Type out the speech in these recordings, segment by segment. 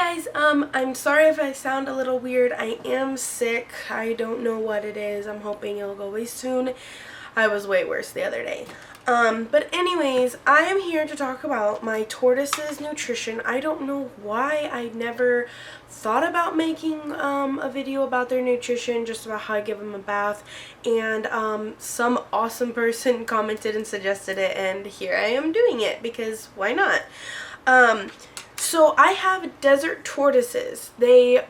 guys, I'm sorry if I sound a little weird. I am sick. I don't know what it is. I'm hoping it'll go away soon. I was way worse the other day. But anyways, I am here to talk about my tortoise's nutrition. I don't know why I never thought about making a video about their nutrition, just about how I give them a bath. And some awesome person commented and suggested it, and here I am doing it because why not? So I have desert tortoises. Their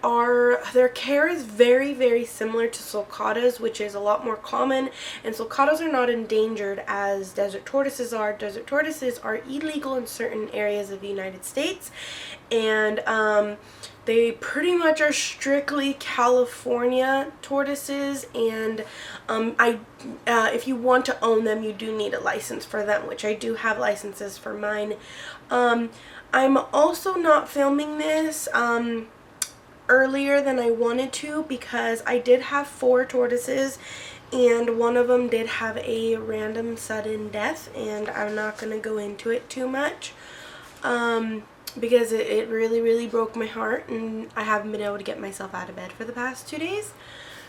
care is very, very similar to sulcatas, which is a lot more common, and sulcatas are not endangered as desert tortoises are. Desert tortoises are illegal in certain areas of the United States, and they pretty much are strictly California tortoises, and if you want to own them, you do need a license for them, which I do have licenses for mine. I'm also not filming this earlier than I wanted to because I did have 4 tortoises and one of them did have a random sudden death, and I'm not going to go into it too much because it really broke my heart, and I haven't been able to get myself out of bed for the past 2 days.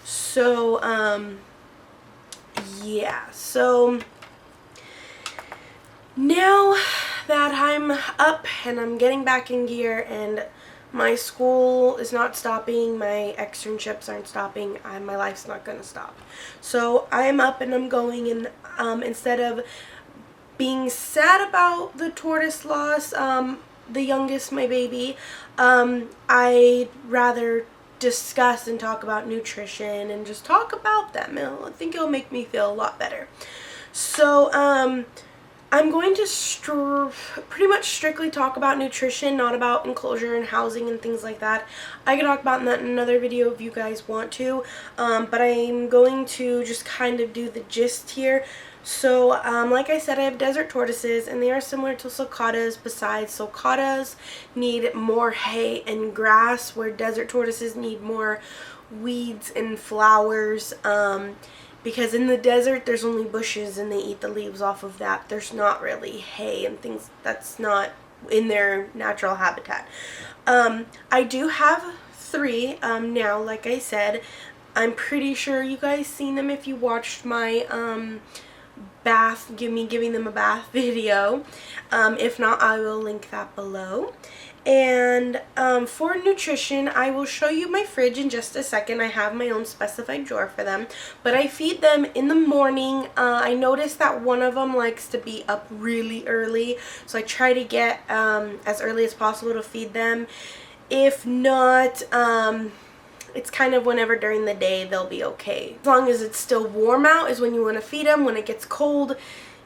So yeah, so now that I'm up and I'm getting back in gear and my school is not stopping, my externships aren't stopping, my life's not going to stop. So I'm up and I'm going, and instead of being sad about the tortoise loss, the youngest, my baby, I'd rather discuss and talk about nutrition and just talk about them. I think it'll make me feel a lot better. So I'm going to pretty much strictly talk about nutrition, not about enclosure and housing and things like that. I can talk about that in another video if you guys want to, but I'm going to just kind of do the gist here. So, like I said, I have desert tortoises, and they are similar to sulcatas. Besides, sulcatas need more hay and grass, where desert tortoises need more weeds and flowers. Because in the desert there's only bushes and they eat the leaves off of that. There's not really hay and things that's not in their natural habitat. I do have 3 now, like I said. I'm pretty sure you guys seen them if you watched my giving them a bath video. If not, I will link that below. And for nutrition, I will show you my fridge in just a second. I have my own specified drawer for them, but I feed them in the morning. I noticed that one of them likes to be up really early, so I try to get as early as possible to feed them. If not, it's kind of whenever during the day they'll be okay. As long as it's still warm out is when you want to feed them. When it gets cold,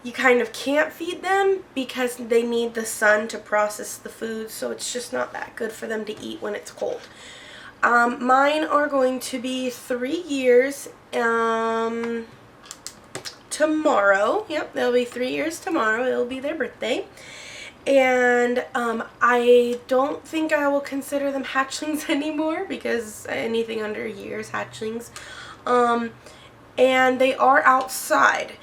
you kind of can't feed them because they need the sun to process the food, so it's just not that good for them to eat when it's cold. Mine are going to be 3 years tomorrow. Yep, they'll be 3 years tomorrow. It'll be their birthday. And I don't think I will consider them hatchlings anymore because anything under a year is hatchlings. And they are outside.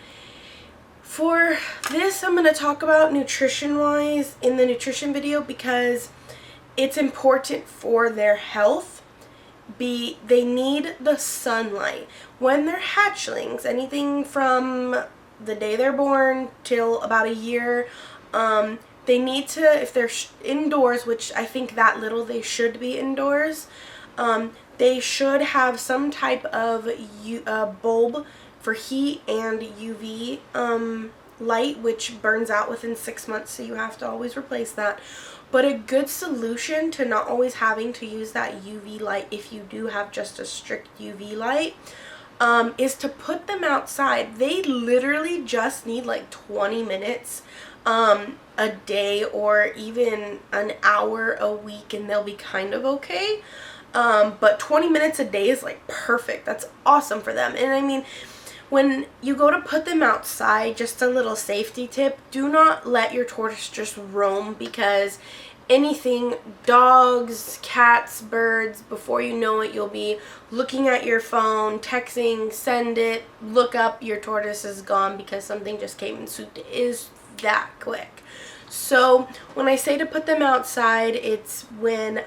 For this, I'm going to talk about nutrition-wise in the nutrition video because it's important for their health. They need the sunlight. When they're hatchlings, anything from the day they're born till about a year, they need to, if they're indoors, which I think that little they should be indoors, they should have some type of bulb for heat and UV light, which burns out within 6 months, so you have to always replace that. But a good solution to not always having to use that UV light, if you do have just a strict UV light, is to put them outside. They literally just need like 20 minutes a day or even an hour a week, and they'll be kind of okay. But 20 minutes a day is like perfect. That's awesome for them. And I mean, when you go to put them outside, just a little safety tip, do not let your tortoise just roam, because anything, dogs, cats, birds, before you know it, you'll be looking at your phone, texting, send it, look up, your tortoise is gone because something just came and swooped it. It is that quick. So when I say to put them outside, it's when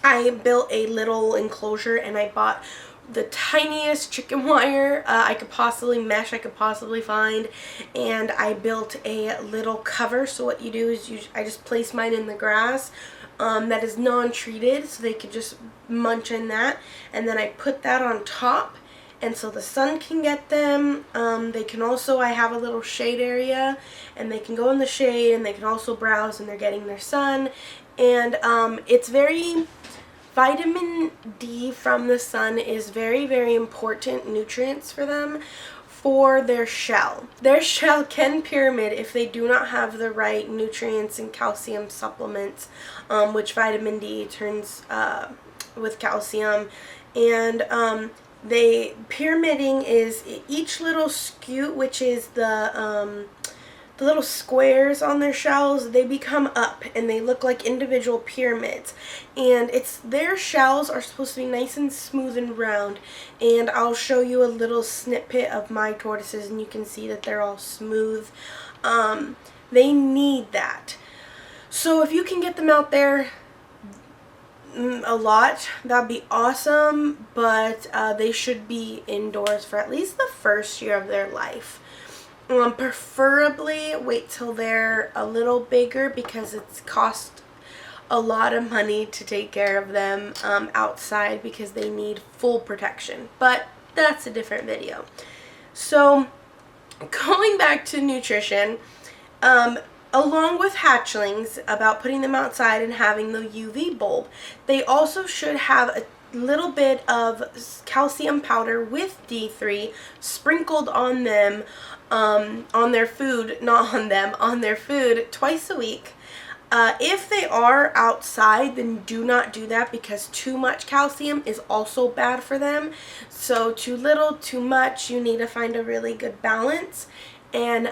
I built a little enclosure and I bought the tiniest chicken wire I could possibly find, and I built a little cover. So what you do is I just place mine in the grass that is non-treated, so they could just munch in that, and then I put that on top, and so the sun can get them. They can also, I have a little shade area, and they can go in the shade, and they can also browse, and they're getting their sun. And it's very, vitamin D from the sun is very, very important nutrients for them for their shell. Their shell can pyramid if they do not have the right nutrients and calcium supplements, which vitamin D turns with calcium. And pyramiding is each little scute, which is the little squares on their shells, they become up and they look like individual pyramids. And their shells are supposed to be nice and smooth and round. And I'll show you a little snippet of my tortoises and you can see that they're all smooth. They need that. So if you can get them out there a lot, that'd be awesome, but they should be indoors for at least the first year of their life. Preferably wait till they're a little bigger, because it's cost a lot of money to take care of them outside, because they need full protection. But that's a different video. So going back to nutrition, along with hatchlings, about putting them outside and having the UV bulb, they also should have a little bit of calcium powder with D3 sprinkled on them, on their food, on their food twice a week. If they are outside, then do not do that, because too much calcium is also bad for them. So too little, too much, you need to find a really good balance. And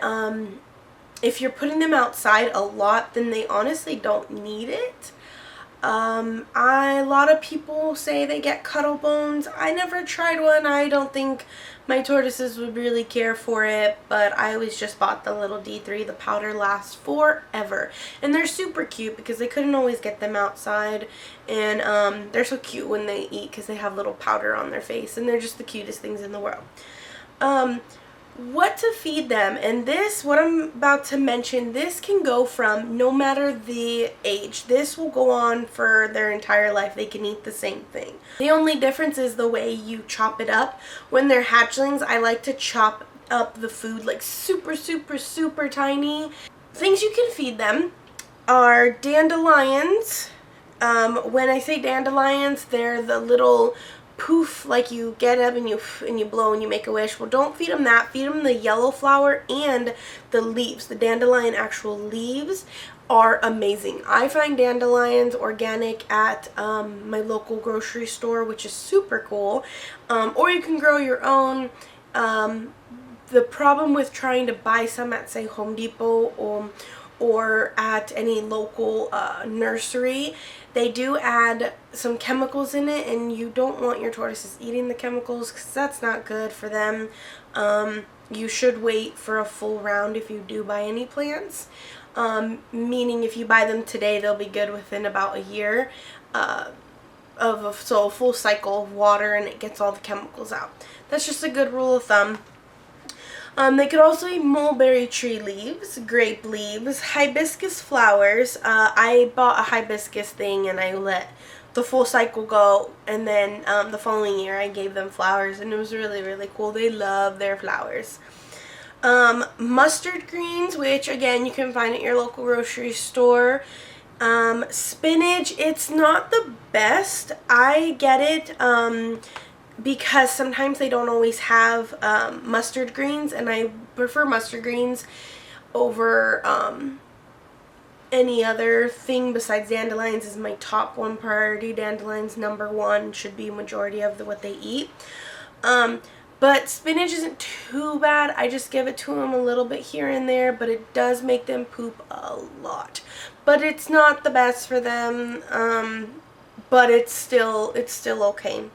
if you're putting them outside a lot, then they honestly don't need it. A lot of people say they get cuddle bones. I never tried one. I don't think my tortoises would really care for it, but I always just bought the little D3. The powder lasts forever, and they're super cute because they couldn't always get them outside, and they're so cute when they eat because they have little powder on their face, and they're just the cutest things in the world. What to feed them, and what I'm about to mention, this can go from no matter the age. This will go on for their entire life. They can eat the same thing. The only difference is the way you chop it up. When they're hatchlings, I like to chop up the food like super, super, super tiny. Things you can feed them are dandelions. When I say dandelions, they're the little poof, like you get up and you blow and you make a wish. Well, don't feed them that. Feed them the yellow flower and the leaves. The dandelion actual leaves are amazing. I find dandelions organic at my local grocery store, which is super cool. Or you can grow your own. The problem with trying to buy some at, say, Home Depot or at any local nursery, they do add some chemicals in it, and you don't want your tortoises eating the chemicals because that's not good for them. You should wait for a full round if you do buy any plants, meaning if you buy them today, they'll be good within about a year so a full cycle of water, and it gets all the chemicals out. That's just a good rule of thumb. They could also eat mulberry tree leaves, grape leaves, hibiscus flowers. I bought a hibiscus thing and I let the full cycle go, and then the following year I gave them flowers, and it was really, really cool. They love their flowers. Mustard greens, which again you can find at your local grocery store. Spinach, it's not the best. I get it because sometimes they don't always have mustard greens, and I prefer mustard greens over any other thing besides dandelions. Is my top one priority. Dandelions #1 should be majority of what they eat. But spinach isn't too bad. I just give it to them a little bit here and there, but it does make them poop a lot. But it's not the best for them, but it's still okay.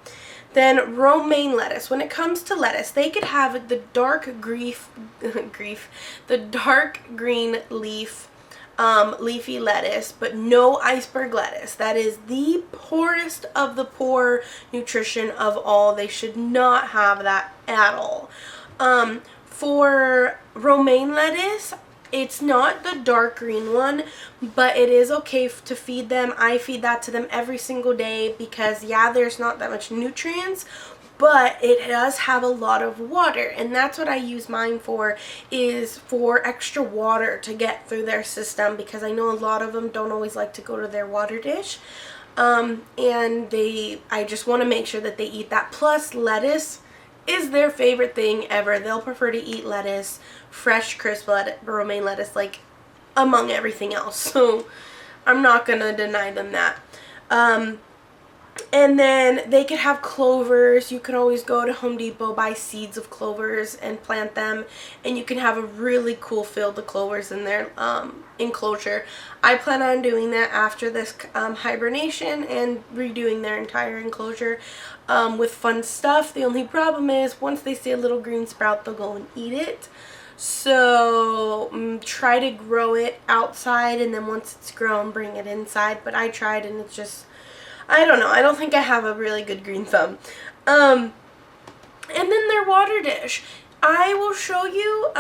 Then romaine lettuce. When it comes to lettuce, they could have the dark the dark green leaf leafy lettuce, but no iceberg lettuce. That is the poorest of the poor nutrition of all. They should not have that at all. For romaine lettuce, it's not the dark green one, but it is okay to feed them. I feed that to them every single day because, yeah, there's not that much nutrients, but it does have a lot of water, and that's what I use mine for, is for extra water to get through their system, because I know a lot of them don't always like to go to their water dish, and I just want to make sure that they eat that. Plus, lettuce is their favorite thing ever. They'll prefer to eat lettuce, fresh, crisp romaine lettuce, like, among everything else, so I'm not gonna deny them that. And then they could have clovers. You can always go to Home Depot, buy seeds of clovers and plant them, and you can have a really cool field of clovers in their enclosure. I plan on doing that after this hibernation and redoing their entire enclosure with fun stuff. The only problem is once they see a little green sprout, they'll go and eat it. So try to grow it outside, and then once it's grown, bring it inside. But I tried, and it's just, I don't know. I don't think I have a really good green thumb. And then their water dish. I will show you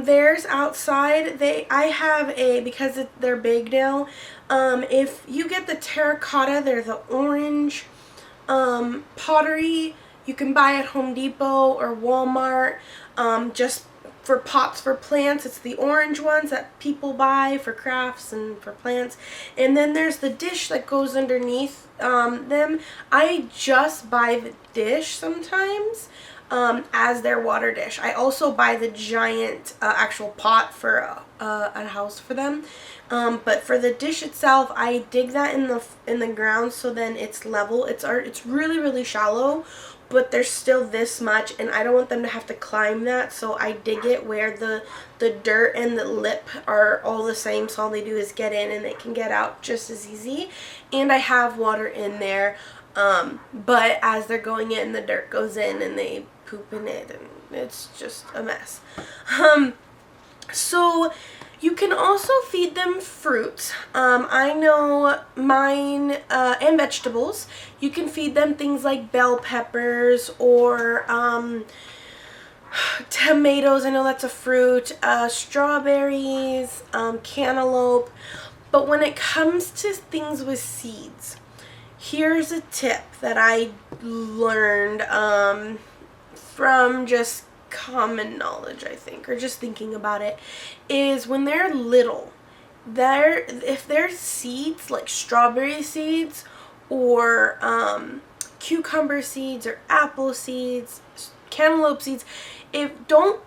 theirs outside. I have because they're big now. If you get the terracotta, they're the orange pottery. You can buy at Home Depot or Walmart. Just for pots for plants, it's the orange ones that people buy for crafts and for plants. And then there's the dish that goes underneath them. I just buy the dish sometimes as their water dish. I also buy the giant actual pot for a house for them. But for the dish itself, I dig that in the ground, so then it's level. It's really, really shallow, but there's still this much, and I don't want them to have to climb that, so I dig it where the dirt and the lip are all the same, so all they do is get in and they can get out just as easy. And I have water in there, but as they're going in, the dirt goes in and they poop in it, and it's just a mess. So you can also feed them fruit. I know mine, and vegetables. You can feed them things like bell peppers or tomatoes. I know that's a fruit. Strawberries, cantaloupe. But when it comes to things with seeds, here's a tip that I learned from just common knowledge, I think, or just thinking about it, is when they're little, if they're seeds like strawberry seeds or cucumber seeds or apple seeds, cantaloupe seeds, don't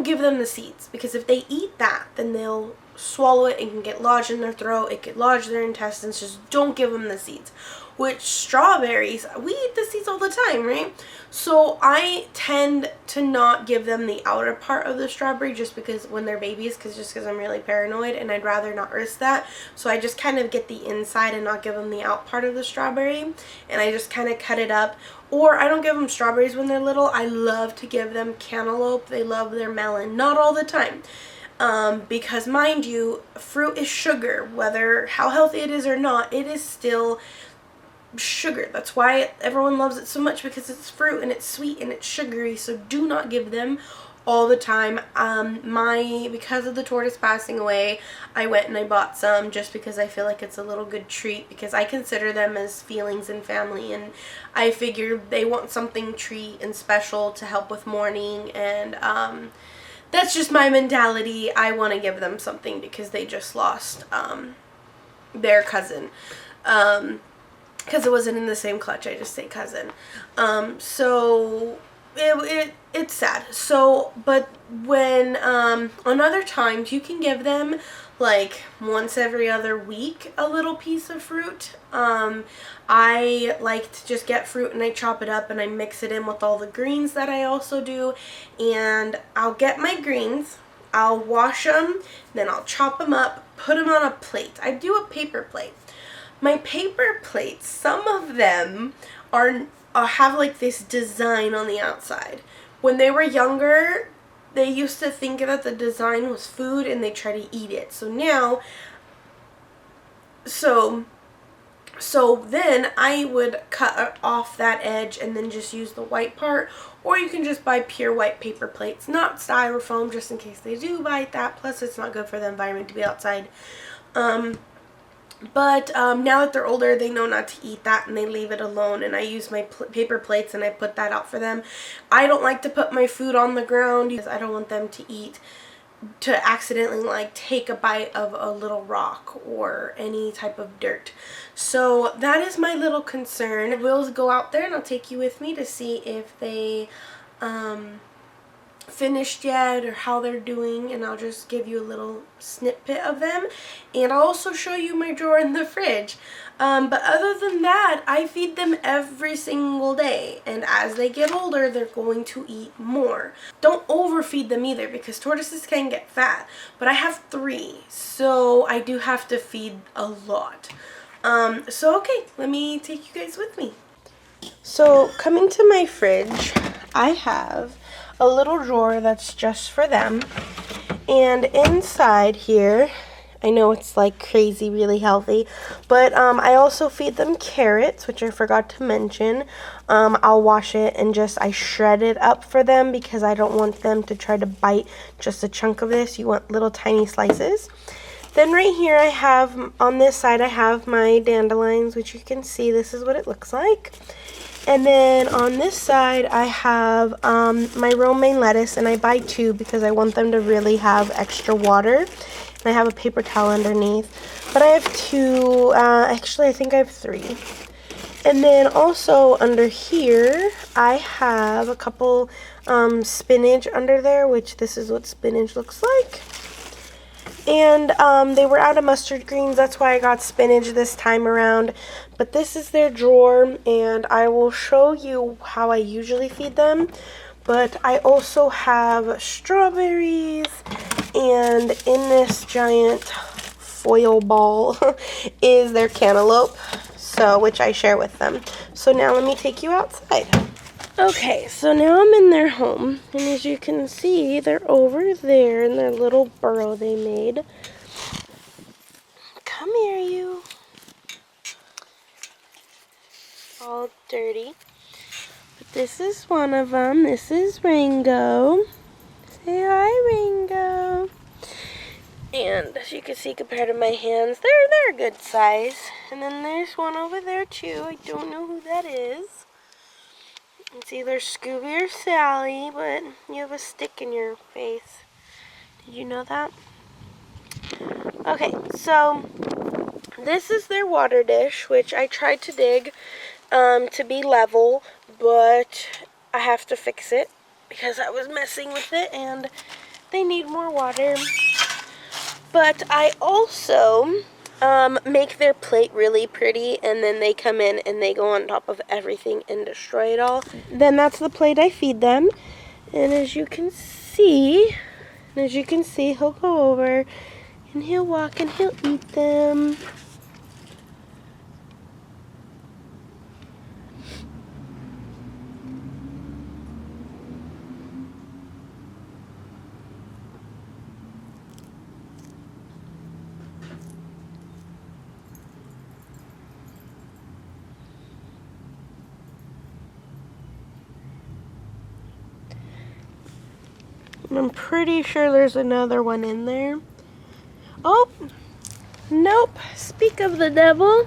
give them the seeds, because if they eat that, then they'll swallow it. It can get lodged in their throat, it could lodge their intestines. Just don't give them the seeds. Which strawberries, we eat the seeds all the time, right? So I tend to not give them the outer part of the strawberry just because when they're babies, because I'm really paranoid and I'd rather not risk that. So I just kind of get the inside and not give them the out part of the strawberry, and I just kind of cut it up. Or I don't give them strawberries when they're little. I love to give them cantaloupe. They love their melon. Not all the time. Because mind you, fruit is sugar. Whether how healthy it is or not, it is still sugar. That's why everyone loves it so much, because it's fruit and it's sweet and it's sugary. So do not give them all the time. Because of the tortoise passing away, I went and I bought some just because I feel like it's a little good treat, because I consider them as feelings and family, and I figure they want something treat and special to help with mourning, and that's just my mentality. I want to give them something because they just lost their cousin. Because it wasn't in the same clutch, I just say cousin. So it's sad. So, but when on other times, you can give them like once every other week a little piece of fruit. I like to just get fruit and I chop it up and I mix it in with all the greens that I also do. And I'll get my greens, I'll wash them, then I'll chop them up, put them on a plate. I do a paper plate. My paper plates, some of them have like this design on the outside. When they were younger, they used to think that the design was food and they try to eat it. So now So then I would cut off that edge and then just use the white part, or you can just buy pure white paper plates, not styrofoam, just in case they do bite that. Plus it's not good for the environment to be outside. But now that they're older, they know not to eat that and they leave it alone, and I use my paper plates and I put that out for them. I don't like to put my food on the ground because I don't want them to accidentally like take a bite of a little rock or any type of dirt. So that is my little concern. We'll go out there and I'll take you with me to see if they finished yet or how they're doing, and I'll just give you a little snippet of them, and I'll also show you my drawer in the fridge. But other than that, I feed them every single day, and as they get older, they're going to eat more. Don't overfeed them either, because tortoises can get fat, but I have 3, so I do have to feed a lot. So okay, let me take you guys with me. So coming to my fridge, I have a little drawer that's just for them, and inside here, I know it's like crazy really healthy, but I also feed them carrots, which I forgot to mention. I'll wash it and I shred it up for them because I don't want them to try to bite just a chunk of this. You want little tiny slices. Then right here I have, on this side I have my dandelions, which you can see this is what it looks like. And then on this side, I have my romaine lettuce, and I buy 2 because I want them to really have extra water. And I have a paper towel underneath. But I have 2, actually I think I have 3. And then also under here, I have a couple spinach under there, which this is what spinach looks like. And they were out of mustard greens, that's why I got spinach this time around. But this is their drawer, and I will show you how I usually feed them. But I also have strawberries, and in this giant foil ball is their cantaloupe, which I share with them. So now let me take you outside. Okay, so now I'm in their home, and as you can see, they're over there in their little burrow they made. Come here, you. All dirty. But this is one of them. This is Ringo. Say hi, Ringo. And as you can see, compared to my hands, they're a good size. And then there's one over there too. I don't know who that is. It's either Scooby or Sally, but you have a stick in your face. Did you know that? Okay, so this is their water dish, which I tried to dig to be level, but I have to fix it because I was messing with it and they need more water. But I also make their plate really pretty, and then they come in and they go on top of everything and destroy it all. Then that's the plate I feed them. And as you can see, he'll go over and he'll walk and he'll eat them. I'm pretty sure there's another one in there. Oh, nope. Speak of the devil.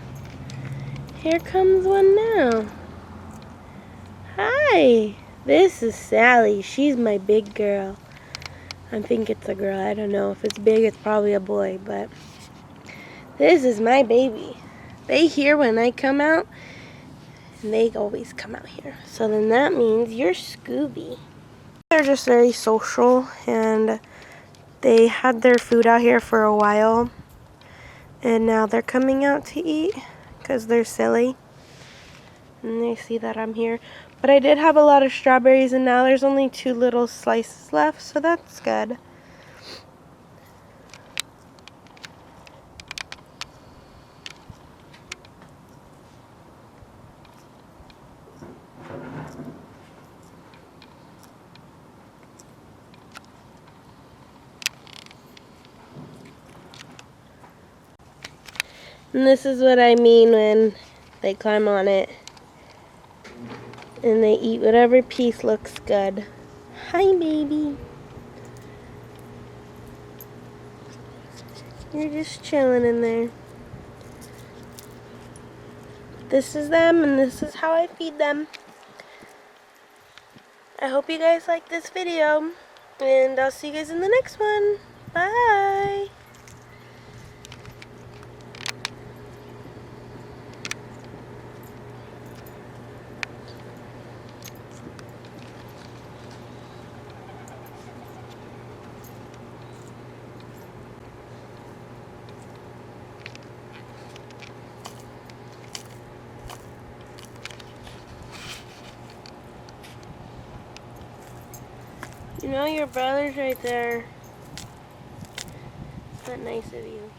Here comes one now. Hi. This is Sally. She's my big girl. I think it's a girl. I don't know. If it's big, it's probably a boy. But this is my baby. They hear when I come out, and they always come out here. So then that means you're Scooby. They're just very social, and they had their food out here for a while, and now they're coming out to eat because they're silly and they see that I'm here. But I did have a lot of strawberries, and now there's only 2 little slices left, so that's good. And this is what I mean when they climb on it. And they eat whatever piece looks good. Hi, baby. You're just chilling in there. This is them, and this is how I feed them. I hope you guys like this video, and I'll see you guys in the next one. Bye! You know your brother's right there. Is that nice of you?